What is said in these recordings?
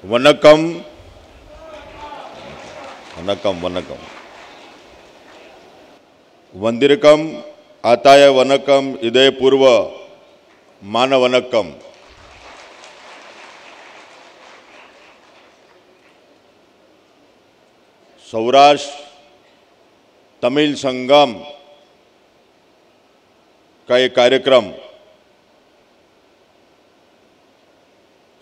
वनकम वनकम वनकम वंदिरकम आताय वनकम इदयपूर्व मानवनकम। सौराष्ट्र तमिल संगम का एक कार्यक्रम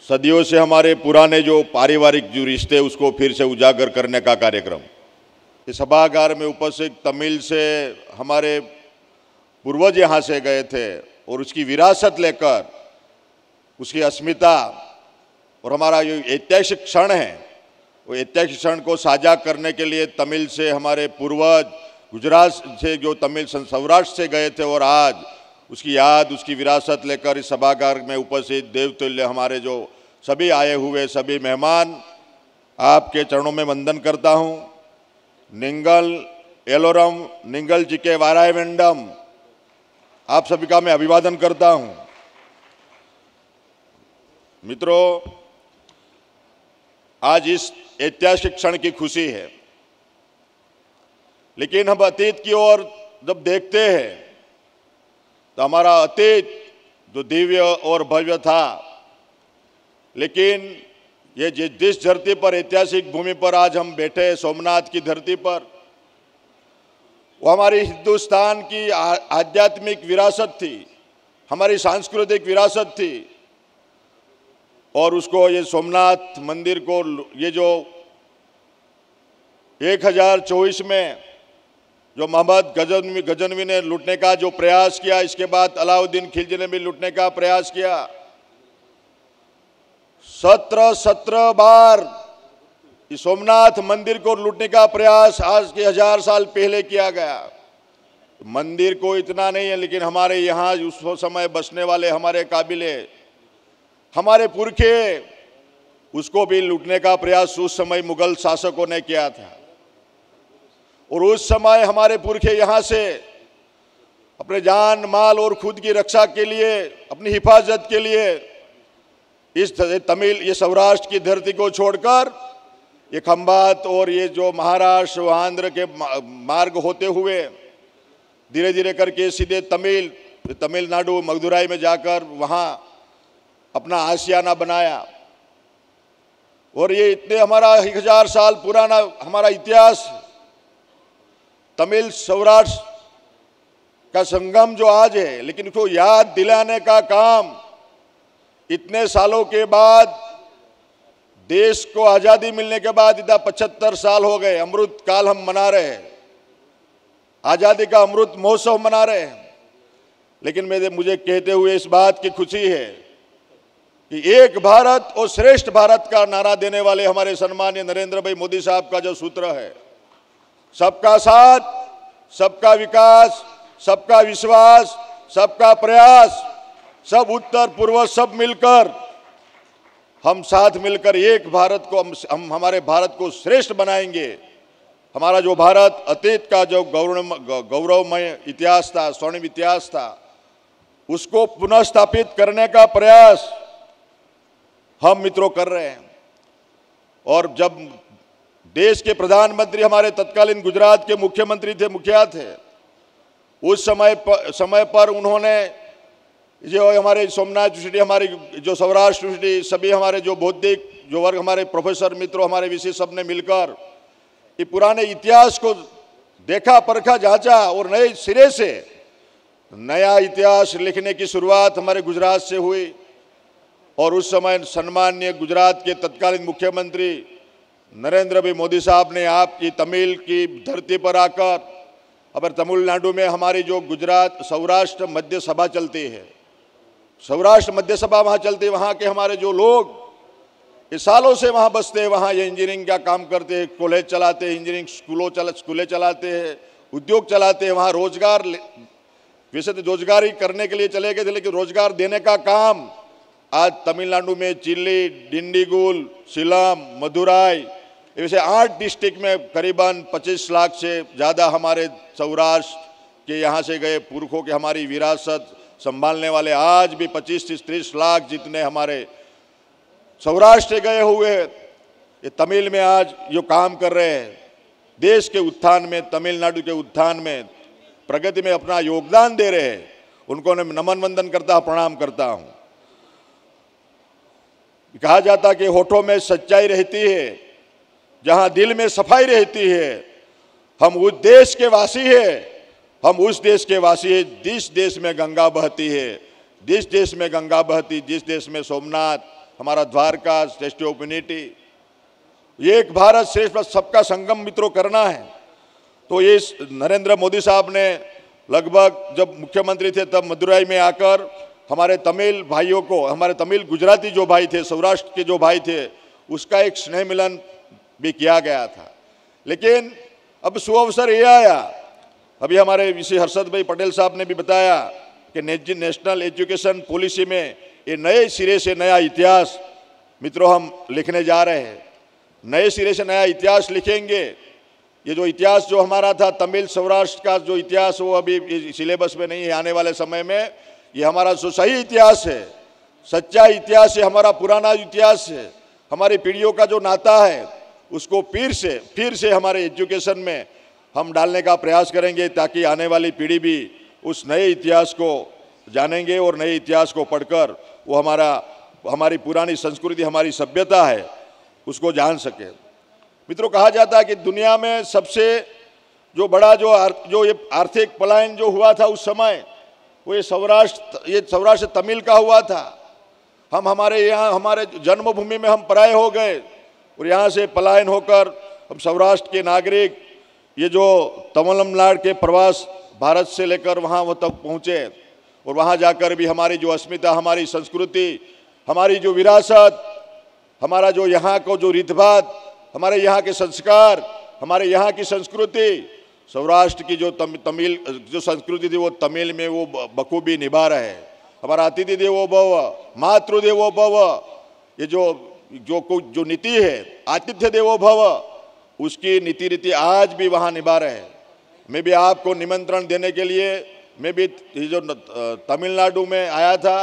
सदियों से हमारे पुराने जो पारिवारिक जो रिश्ते उसको फिर से उजागर करने का कार्यक्रम। इस सभागार में उपस्थित तमिल से हमारे पूर्वज यहाँ से गए थे और उसकी विरासत लेकर उसकी अस्मिता और हमारा जो ऐतिहासिक क्षण है वो ऐतिहासिक क्षण को साझा करने के लिए तमिल से हमारे पूर्वज गुजरात से जो तमिल सौराष्ट्र से गए थे और आज उसकी याद उसकी विरासत लेकर इस सभागार में उपस्थित देवतुल्य हमारे जो सभी आए हुए सभी मेहमान, आपके चरणों में वंदन करता हूँ। निंगल एलोरम निंगल जी के वाराय वेंडम, आप सभी का मैं अभिवादन करता हूँ। मित्रों, आज इस ऐतिहासिक क्षण की खुशी है, लेकिन हम अतीत की ओर जब देखते हैं तो हमारा अतीत जो दिव्य और भव्य था, लेकिन ये जिस धरती पर ऐतिहासिक भूमि पर आज हम बैठे हैं, सोमनाथ की धरती पर, वो हमारी हिंदुस्तान की आध्यात्मिक विरासत थी, हमारी सांस्कृतिक विरासत थी। और उसको ये सोमनाथ मंदिर को ये जो 1024 में जो मोहम्मद गजनवी ने लूटने का जो प्रयास किया, इसके बाद अलाउद्दीन खिलजी ने भी लूटने का प्रयास किया। 17 बार इस सोमनाथ मंदिर को लूटने का प्रयास आज के 1000 साल पहले किया गया। मंदिर को इतना नहीं है, लेकिन हमारे यहाँ उस समय बसने वाले हमारे काबिले हमारे पुरखे उसको भी लूटने का प्रयास उस समय मुगल शासकों ने किया था। और उस समय हमारे पुरखे यहाँ से अपने जान माल और खुद की रक्षा के लिए, अपनी हिफाजत के लिए इस तमिल ये सौराष्ट्र की धरती को छोड़कर ये खंबात और ये जो महाराष्ट्र आंध्र के मार्ग होते हुए धीरे धीरे करके सीधे तमिलनाडु मदुराई में जाकर वहाँ अपना आशियाना बनाया। और ये इतने हमारा 1000 साल पुराना हमारा इतिहास, तमिल सौराष्ट्र का संगम जो आज है, लेकिन उसको याद दिलाने का काम इतने सालों के बाद, देश को आजादी मिलने के बाद इधर 75 साल हो गए, अमृत काल हम मना रहे हैं, आजादी का अमृत महोत्सव मना रहे हैं। लेकिन मुझे कहते हुए इस बात की खुशी है कि एक भारत और श्रेष्ठ भारत का नारा देने वाले हमारे सम्मानीय नरेंद्र भाई मोदी साहब का जो सूत्र है, सबका साथ, सबका विकास, सबका विश्वास, सबका प्रयास, सब उत्तर पूर्व सब मिलकर, हम साथ मिलकर एक भारत को हम हमारे भारत को श्रेष्ठ बनाएंगे। हमारा जो भारत अतीत का जो गौरवमय इतिहास था, स्वर्णिम इतिहास था, उसको पुनः स्थापित करने का प्रयास हम मित्रों कर रहे हैं। और जब देश के प्रधानमंत्री हमारे तत्कालीन गुजरात के मुख्यमंत्री थे, मुखिया थे, उस समय पर उन्होंने जो हमारे सोमनाथ यूनिवर्सिटी, हमारी जो सौराष्ट्र यूनिवर्सिटी, सभी हमारे जो बौद्धिक जो वर्ग, हमारे प्रोफेसर मित्रों, हमारे विषय सब ने मिलकर ये पुराने इतिहास को देखा, परखा, जांचा और नए सिरे से नया इतिहास लिखने की शुरुआत हमारे गुजरात से हुई। और उस समय सम्माननीय गुजरात के तत्कालीन मुख्यमंत्री नरेंद्र भाई मोदी साहब ने आपकी तमिल की धरती पर आकर, अब तमिलनाडु में हमारी जो गुजरात सौराष्ट्र मध्य सभा चलती है, सौराष्ट्र मध्य सभा वहाँ चलती है, वहाँ के हमारे जो लोग इस सालों से वहाँ बसते हैं, वहाँ ये इंजीनियरिंग का काम करते हैं, कॉलेज चलाते हैं, इंजीनियरिंग स्कूलें चलाते हैं, उद्योग चलाते हैं, वहाँ रोजगार, वैसे तो रोजगारी करने के लिए चले गए थे, लेकिन रोजगार देने का काम आज तमिलनाडु में चिल्ली, डिंडीगुल, सिलम, मदुराई, वैसे 8 डिस्ट्रिक्ट में करीबन 25 लाख से ज़्यादा हमारे सौराष्ट्र के यहाँ से गए पुरखों के हमारी विरासत संभालने वाले आज भी 25 से 30 लाख जितने हमारे सौराष्ट्र गए हुए ये तमिल में आज जो काम कर रहे हैं, देश के उत्थान में, तमिलनाडु के उत्थान में, प्रगति में अपना योगदान दे रहे हैं, उनको मैं नमन वंदन करता, प्रणाम करता हूं। कहा जाता कि होठों में सच्चाई रहती है, जहां दिल में सफाई रहती है। हम उस देश के वासी हैं, हम उस देश के वासी हैं जिस देश में गंगा बहती है, जिस देश में गंगा बहती, जिस देश में सोमनाथ, हमारा द्वारका, स्टैच्यू ऑफ यूनिटी, एक भारत श्रेष्ठ भारत, सबका संगम मित्रों करना है। तो ये नरेंद्र मोदी साहब ने लगभग जब मुख्यमंत्री थे तब मदुरई में आकर हमारे तमिल भाइयों को, हमारे तमिल गुजराती जो भाई थे, सौराष्ट्र के जो भाई थे, उसका एक स्नेह मिलन भी किया गया था। लेकिन अब सुअवसर ये आया, अभी हमारे विशेष हर्षद भाई पटेल साहब ने भी बताया कि नेशनल एजुकेशन पॉलिसी में ये नए सिरे से नया इतिहास मित्रों हम लिखने जा रहे हैं। नए सिरे से नया इतिहास लिखेंगे। ये जो इतिहास जो हमारा था तमिल सौराष्ट्र का जो इतिहास, वो अभी सिलेबस में नहीं है। आने वाले समय में ये हमारा जो सही इतिहास है, सच्चा इतिहास है, हमारा पुराना इतिहास है, हमारी पीढ़ियों का जो नाता है, उसको फिर से हमारे एजुकेशन में हम डालने का प्रयास करेंगे, ताकि आने वाली पीढ़ी भी उस नए इतिहास को जानेंगे और नए इतिहास को पढ़कर वो हमारी पुरानी संस्कृति, हमारी सभ्यता है, उसको जान सके। मित्रों, कहा जाता है कि दुनिया में सबसे जो बड़ा जो ये आर्थिक पलायन जो हुआ था उस समय, वो ये सौराष्ट्र तमिल का हुआ था। हमारे यहाँ, हमारे जन्मभूमि में हम पराये हो गए और यहाँ से पलायन होकर हम सौराष्ट्र के नागरिक, ये जो तमिलनाडु के प्रवास भारत से लेकर वहाँ तक पहुँचे और वहाँ जाकर भी हमारी जो अस्मिता, हमारी संस्कृति, हमारी जो विरासत, हमारा जो यहाँ को जो रीतभात, हमारे यहाँ के संस्कार, हमारे यहाँ की संस्कृति, सौराष्ट्र की जो तमिल जो संस्कृति थी वो तमिल में वो बखूबी निभा रहे। हमारा अतिथि देवो भव, मातृ देवो भव, ये जो नीति है आतिथ्य देवो भव, उसकी नीति रीति आज भी वहाँ निभा रहे हैं। मैं भी आपको निमंत्रण देने के लिए, मैं भी जो तमिलनाडु में आया था,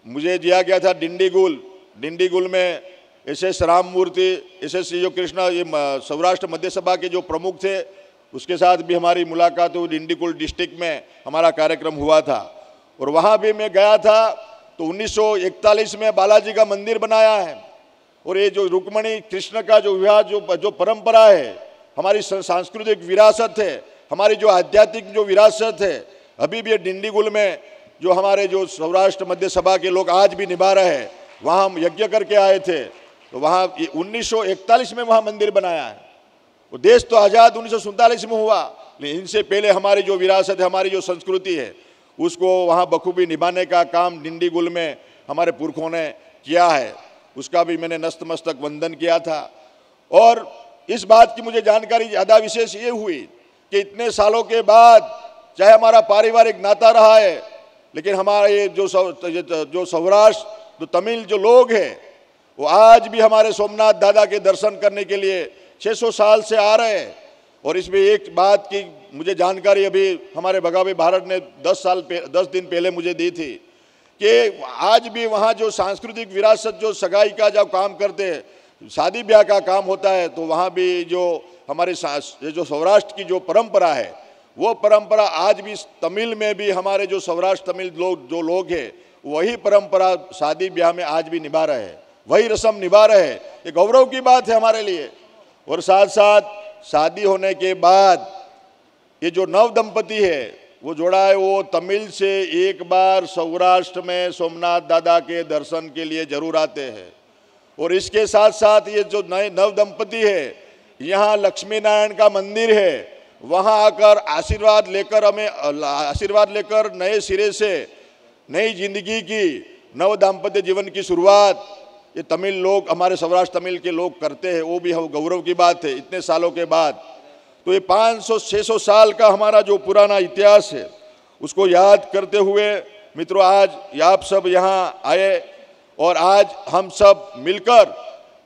मुझे दिया गया था डिंडीगुल में एस राममूर्ति, एस जो कृष्णा, ये सौराष्ट्र मध्य सभा के जो प्रमुख थे, उसके साथ भी हमारी मुलाकात हुई। डिंडीगुल डिस्ट्रिक्ट में हमारा कार्यक्रम हुआ था और वहाँ भी मैं गया था। तो 1941 में बालाजी का मंदिर बनाया है और ये जो रुक्मणी कृष्ण का जो विवाह जो परंपरा है, हमारी सांस्कृतिक विरासत है, हमारी जो आध्यात्मिक जो विरासत है, अभी भी डिंडीगुल में जो हमारे जो सौराष्ट्र मध्य सभा के लोग आज भी निभा रहे हैं। वहाँ हम यज्ञ करके आए थे, तो वहाँ 1941 में वहाँ मंदिर बनाया है। वो देश तो आज़ाद 1947 में हुआ, लेकिन इनसे पहले हमारी जो विरासत है, हमारी जो संस्कृति है, उसको वहाँ बखूबी निभाने का काम डिंडीगुल में हमारे पुरखों ने किया है। उसका भी मैंने नतमस्तक वंदन किया था। और इस बात की मुझे जानकारी ज़्यादा विशेष ये हुई कि इतने सालों के बाद, चाहे हमारा पारिवारिक नाता रहा है, लेकिन हमारे जो सौराष्ट्र जो तमिल जो लोग हैं, वो आज भी हमारे सोमनाथ दादा के दर्शन करने के लिए 600 साल से आ रहे हैं। और इसमें एक बात की मुझे जानकारी अभी हमारे भगावी भारत ने 10 दिन पहले मुझे दी थी कि आज भी वहाँ जो सांस्कृतिक विरासत, जो सगाई का जब काम करते हैं, शादी ब्याह का काम होता है, तो वहाँ भी जो हमारे जो सौराष्ट्र की जो परंपरा है, वो परंपरा आज भी तमिल में भी हमारे जो सौराष्ट्र तमिल जो लोग हैं, वही परंपरा शादी ब्याह में आज भी निभा रहे हैं, वही रस्म निभा रहे हैं। ये गौरव की बात है हमारे लिए। और साथ साथ शादी होने के बाद ये जो नव दंपति है वो जोड़ा है, वो तमिल से एक बार सौराष्ट्र में सोमनाथ दादा के दर्शन के लिए जरूर आते हैं। और इसके साथ साथ ये जो नए नव दंपति है, यहाँ लक्ष्मी नारायण का मंदिर है, वहाँ आकर आशीर्वाद लेकर नए सिरे से नई जिंदगी की, नव दाम्पत्य जीवन की शुरुआत ये तमिल लोग, हमारे सौराष्ट्र तमिल के लोग करते हैं। वो भी हम गौरव की बात है इतने सालों के बाद। तो ये 500-600 साल का हमारा जो पुराना इतिहास है, उसको याद करते हुए मित्रों आज आप सब यहाँ आए और आज हम सब मिलकर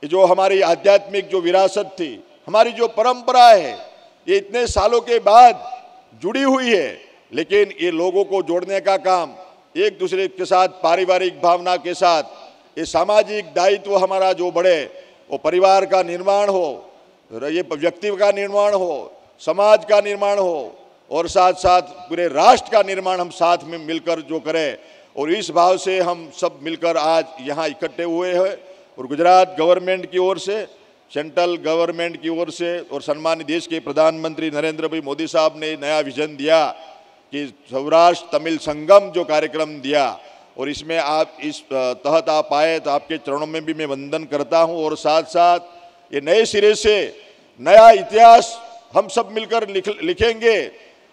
जो हमारी आध्यात्मिक जो विरासत थी, हमारी जो परंपरा है, ये इतने सालों के बाद जुड़ी हुई है, लेकिन ये लोगों को जोड़ने का काम, एक दूसरे के साथ पारिवारिक भावना के साथ ये सामाजिक दायित्व हमारा जो बढ़े, वो परिवार का निर्माण हो, ये व्यक्ति का निर्माण हो, समाज का निर्माण हो और साथ साथ पूरे राष्ट्र का निर्माण हम साथ में मिलकर जो करें। और इस भाव से हम सब मिलकर आज यहाँ इकट्ठे हुए हैं। और गुजरात गवर्नमेंट की ओर से, सेंट्रल गवर्नमेंट की ओर से और सम्मानित देश के प्रधानमंत्री नरेंद्र भाई मोदी साहब ने नया विजन दिया कि सौराष्ट्र तमिल संगम जो कार्यक्रम दिया, और इसमें आप इस तहत आप आए तो आपके चरणों में भी मैं वंदन करता हूँ। और साथ साथ ये नए सिरे से नया इतिहास हम सब मिलकर लिखेंगे।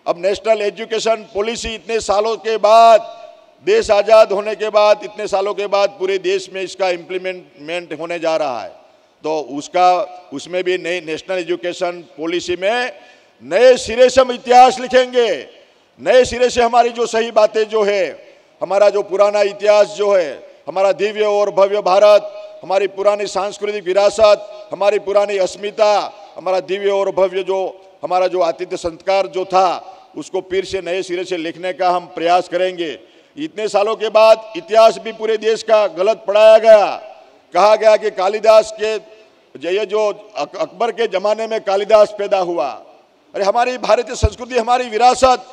अब नेशनल एजुकेशन पॉलिसी इतने सालों के बाद, देश आज़ाद होने के बाद इतने सालों के बाद पूरे देश में इसका इम्प्लीमेंट होने जा रहा है, तो उसमें भी नई नेशनल एजुकेशन पॉलिसी में नए सिरे से हम इतिहास लिखेंगे। नए सिरे से हमारी जो सही बातें जो है, हमारा जो पुराना इतिहास जो है, हमारा दिव्य और भव्य भारत, हमारी पुरानी सांस्कृतिक विरासत, हमारी पुरानी अस्मिता, हमारा दिव्य और भव्य जो हमारा जो आतिथ्य संस्कार जो था, उसको फिर से नए सिरे से लिखने का हम प्रयास करेंगे। इतने सालों के बाद इतिहास भी पूरे देश का गलत पढ़ाया गया। कहा गया कि कालिदास के, ये जो अकबर के जमाने में कालिदास पैदा हुआ। अरे हमारी भारतीय संस्कृति, हमारी विरासत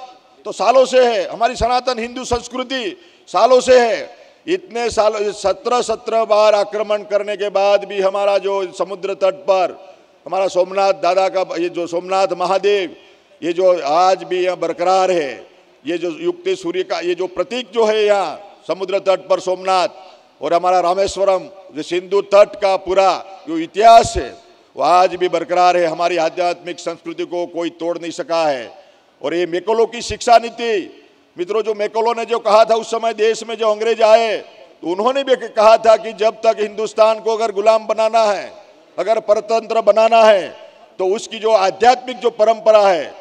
तो सालों से है, हमारी सनातन हिंदू संस्कृति सालों से है। इतने सालों 17 बार आक्रमण करने के बाद भी हमारा जो समुद्र तट पर हमारा सोमनाथ दादा का, ये जो सोमनाथ महादेव, ये जो आज भी यहाँ बरकरार है, ये जो युक्त सूर्य का ये जो प्रतीक जो है यहाँ समुद्र तट पर सोमनाथ, और हमारा रामेश्वरम जो सिंधु तट का पूरा जो इतिहास है वो आज भी बरकरार है। हमारी आध्यात्मिक संस्कृति को कोई तोड़ नहीं सका है। और ये मैकोलो की शिक्षा नीति, मित्रों, जो मैकोलो ने जो कहा था उस समय देश में जो अंग्रेज आए, तो उन्होंने भी कहा था कि जब तक हिंदुस्तान को अगर गुलाम बनाना है, अगर परतंत्र बनाना है, तो उसकी जो आध्यात्मिक जो परंपरा है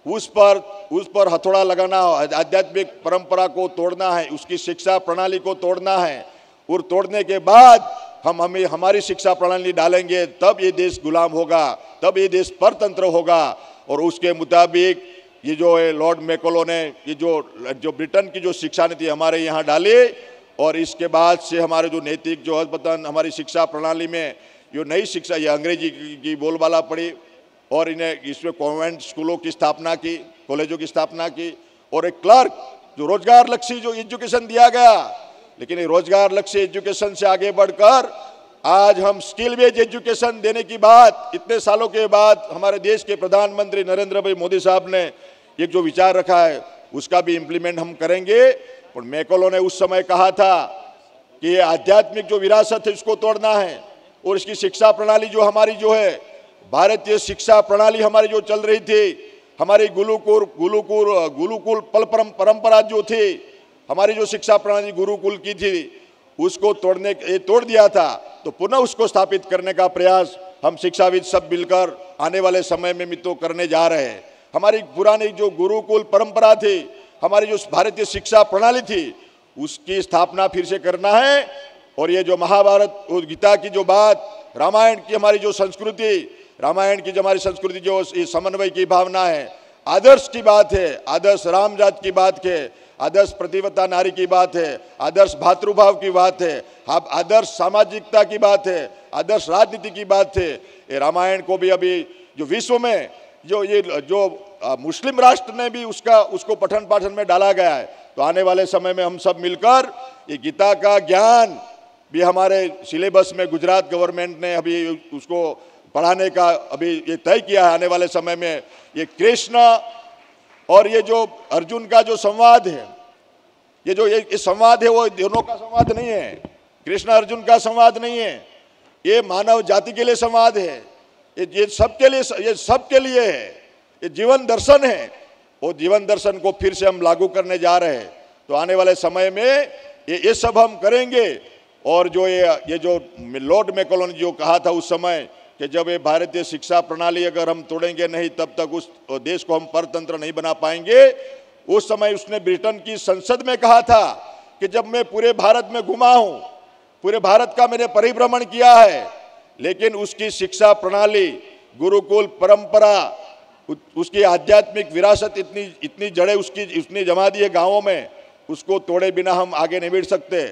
उस पर हथौड़ा लगाना, आध्यात्मिक परंपरा को तोड़ना है, उसकी शिक्षा प्रणाली को तोड़ना है। और तोड़ने के बाद हमें हमारी शिक्षा प्रणाली डालेंगे, तब ये देश गुलाम होगा, तब ये देश परतंत्र होगा। और उसके मुताबिक ये जो है लॉर्ड मैकोलो ने ये जो ब्रिटेन की जो शिक्षा नीति हमारे यहाँ डाली, और इसके बाद से हमारे जो नैतिक जो हस्पताल हमारी शिक्षा प्रणाली में जो नई शिक्षा, ये अंग्रेजी की बोलबाला पड़ी, और इन्हें इसमें कॉन्वेंट स्कूलों की स्थापना की, कॉलेजों की स्थापना की, और एक क्लर्क जो रोजगार लक्ष्य जो एजुकेशन दिया गया। लेकिन रोजगार लक्ष्य एजुकेशन से आगे बढ़कर आज हम स्किल बेस्ड एजुकेशन देने की बात इतने सालों के बाद हमारे देश के प्रधानमंत्री नरेंद्र भाई मोदी साहब ने एक जो विचार रखा है उसका भी इम्प्लीमेंट हम करेंगे। और मैकोलो ने उस समय कहा था कि ये आध्यात्मिक जो विरासत है उसको तोड़ना है, और इसकी शिक्षा प्रणाली जो हमारी जो है भारतीय शिक्षा प्रणाली हमारी जो चल रही थी, हमारी गुरुकुल परंपरा जो थी, हमारी जो शिक्षा प्रणाली गुरुकुल की थी, उसको तोड़ दिया था। तो पुनः उसको स्थापित करने का प्रयास हम शिक्षाविद सब मिलकर आने वाले समय में मित्रों करने जा रहे हैं। हमारी पुरानी जो गुरुकुल परंपरा थी, हमारी जो भारतीय शिक्षा प्रणाली थी, उसकी स्थापना फिर से करना है। और ये जो महाभारत और गीता की जो बात, रामायण की हमारी जो संस्कृति, रामायण की जो हमारी संस्कृति जो समन्वय की भावना है, आदर्श की बात है, आदर्श राम जात की बात है, आदर्श प्रतिवता नारी की बात है, आदर्श भातृभाव की बात है, आदर्श सामाजिकता की बात है, आदर्श राजनीति की बात है। ये रामायण को भी अभी जो विश्व में जो मुस्लिम राष्ट्र ने भी उसको पठन पाठन में डाला गया है। तो आने वाले समय में हम सब मिलकर ये गीता का ज्ञान भी हमारे सिलेबस में गुजरात गवर्नमेंट ने अभी उसको पढ़ाने का अभी ये तय किया है। आने वाले समय में ये कृष्ण और ये जो अर्जुन का जो संवाद है, ये जो ये संवाद है वो दोनों का संवाद नहीं है, कृष्ण अर्जुन का संवाद नहीं है, ये मानव जाति के लिए संवाद है, ये सबके लिए है, ये जीवन दर्शन है। वो जीवन दर्शन को फिर से हम लागू करने जा रहे हैं। तो आने वाले समय में ये सब हम करेंगे। और जो ये जो लॉर्ड मैकोलो ने जो कहा था उस समय कि जब ये भारतीय शिक्षा प्रणाली अगर हम तोड़ेंगे नहीं तब तक उस देश को हम परतंत्र नहीं बना पाएंगे, उस समय उसने ब्रिटेन की संसद में कहा था कि जब मैं पूरे भारत में घुमा हूं, पूरे भारत का मैंने परिभ्रमण किया है, लेकिन उसकी शिक्षा प्रणाली, गुरुकुल परंपरा, उसकी आध्यात्मिक विरासत इतनी जड़ें उसने जमा दी है गाँवों में, उसको तोड़े बिना हम आगे नहीं बढ़ सकते।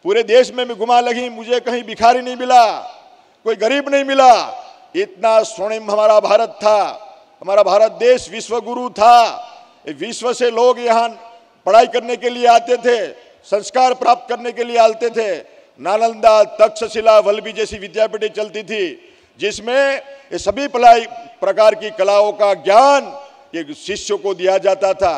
पूरे देश में मैं घुमा लगी, मुझे कहीं भिखारी नहीं मिला, कोई गरीब नहीं मिला। इतना स्वर्णिम हमारा भारत था, हमारा भारत देश विश्व गुरु था। विश्व से लोग यहाँ पढ़ाई करने के लिए आते थे, संस्कार प्राप्त करने के लिए आते थे। नालंदा, तक्षशिला, वल्लभी जैसी विद्यापीठें चलती थी, जिसमें ये सभी प्रकार की कलाओं का ज्ञान ये शिष्यों को दिया जाता था।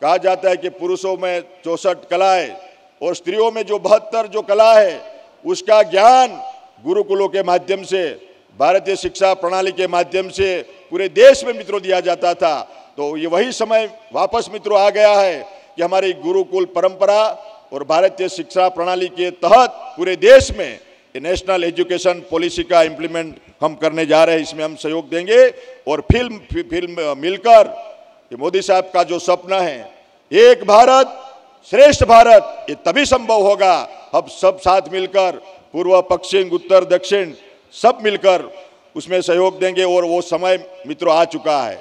कहा जाता है कि पुरुषों में 64 कलाएं और स्त्रियों में जो 72 जो कला है, उसका ज्ञान गुरुकुलों के माध्यम से, भारतीय शिक्षा प्रणाली के माध्यम से पूरे देश में मित्रों दिया जाता था। तो ये वही समय वापस मित्रों आ गया है कि हमारी गुरुकुल परंपरा और भारतीय शिक्षा प्रणाली के तहत पूरे देश में नेशनल एजुकेशन पॉलिसी का इम्प्लीमेंट हम करने जा रहे हैं। इसमें हम सहयोग देंगे और फिल्म मिलकर ये मोदी साहब का जो सपना है, एक भारत श्रेष्ठ भारत, ये तभी संभव होगा हम सब साथ मिलकर, पूर्व पश्चिम उत्तर दक्षिण सब मिलकर उसमें सहयोग देंगे। और वो समय मित्रों आ चुका है,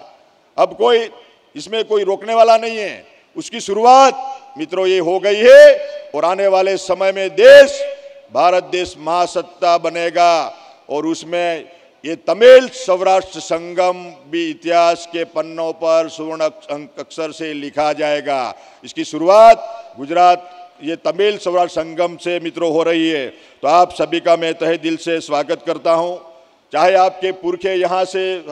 अब कोई इसमें कोई रोकने वाला नहीं है। उसकी शुरुआत मित्रों ये हो गई है और आने वाले समय में देश, भारत देश महासत्ता बनेगा और उसमें ये तमिल सौराष्ट्र संगम भी इतिहास के पन्नों पर स्वर्ण अक्षर से लिखा जाएगा। इसकी शुरुआत गुजरात ये तमिल सौराष्ट्र संगम से मित्रों हो रही है। तो आप सभी का मैं तहे दिल से स्वागत करता हूं। चाहे आपके पुरखे यहाँ से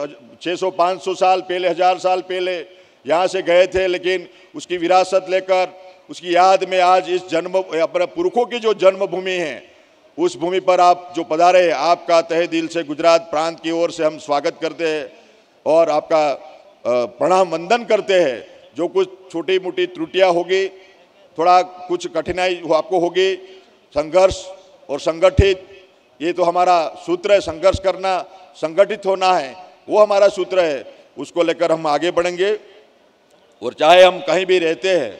600-500 साल पहले, 1000 साल पहले यहाँ से गए थे, लेकिन उसकी विरासत लेकर उसकी याद में आज इस अपने पुरखों की जो जन्मभूमि है, उस भूमि पर आप जो पधारे, आपका तहे दिल से गुजरात प्रांत की ओर से हम स्वागत करते हैं और आपका प्रणाम वंदन करते हैं। जो कुछ छोटी मोटी त्रुटियां होगी, थोड़ा कुछ कठिनाई आपको होगी, संघर्ष और संगठित, ये तो हमारा सूत्र है, संघर्ष करना, संगठित होना है, वो हमारा सूत्र है। उसको लेकर हम आगे बढ़ेंगे। और चाहे हम कहीं भी रहते हैं,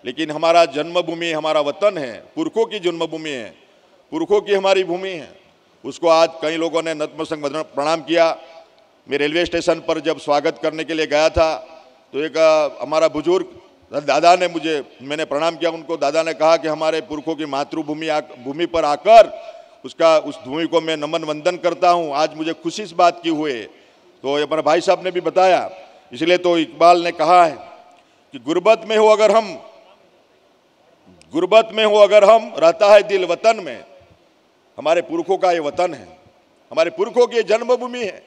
लेकिन हमारा जन्मभूमि हमारा वतन है, पुरखों की जन्मभूमि है, पुरखों की हमारी भूमि है। उसको आज कई लोगों ने नतमस्तक प्रणाम किया। मैं रेलवे स्टेशन पर जब स्वागत करने के लिए गया था, तो एक हमारा बुजुर्ग दादा ने मैंने प्रणाम किया उनको। दादा ने कहा कि हमारे पुरखों की मातृभूमि पर आकर उस भूमि को मैं नमन वंदन करता हूँ। आज मुझे खुशी इस बात की हुई। तो ये हमारे भाई साहब ने भी बताया, इसलिए तो इकबाल ने कहा है कि गुर्बत में हो अगर हम रहता है दिल वतन में। हमारे पुरखों का ये वतन है, हमारे पुरखों की जन्मभूमि है।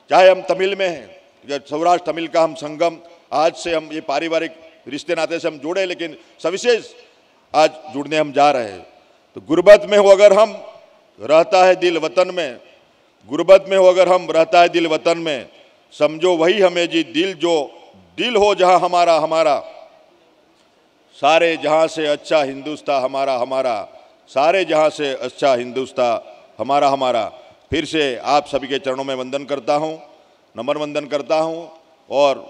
चाहे हम तमिल में हैं, सौराष्ट्र तमिल का हम संगम, आज से हम ये पारिवारिक रिश्ते नाते से हम जुड़े, लेकिन सविशेष आज जुड़ने हम जा रहे हैं। तो गुर्बत में हो अगर हम रहता है दिल वतन में, गुर्बत में हो अगर हम रहता है दिल वतन में, समझो वही हमें जी दिल, जो दिल हो जहां हमारा हमारा, सारे जहां से अच्छा हिंदुस्तान हमारा हमारा, सारे जहां से अच्छा हिंदुस्तान हमारा हमारा। फिर से आप सभी के चरणों में वंदन करता हूं, नमन वंदन करता हूं। और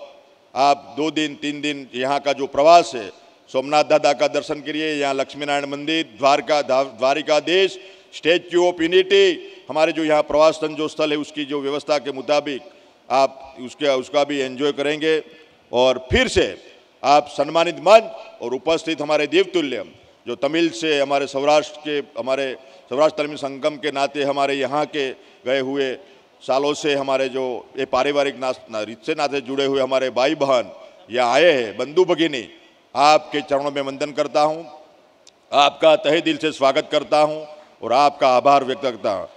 आप 2 दिन 3 दिन यहाँ का जो प्रवास है, सोमनाथ दादा का दर्शन करिए, यहाँ लक्ष्मी नारायण मंदिर, द्वारिकाधीश, स्टैच्यू ऑफ यूनिटी, हमारे जो यहाँ प्रवासन जो स्थल है उसकी जो व्यवस्था के मुताबिक आप उसका भी एंजॉय करेंगे। और फिर से आप सम्मानित मंच और उपस्थित हमारे देवतुल्य जो तमिल से हमारे सौराष्ट्र तमिल संगम के नाते हमारे यहाँ के गए हुए सालों से हमारे जो ये पारिवारिक रिश्ते नाते जुड़े हुए हमारे भाई बहन यहाँ आए हैं, बंधु भगिनी, आपके चरणों में वंदन करता हूँ, आपका तहे दिल से स्वागत करता हूँ और आपका आभार व्यक्त करता हूँ।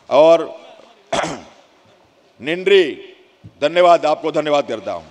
और निंद्री धन्यवाद, आपको धन्यवाद करता हूँ।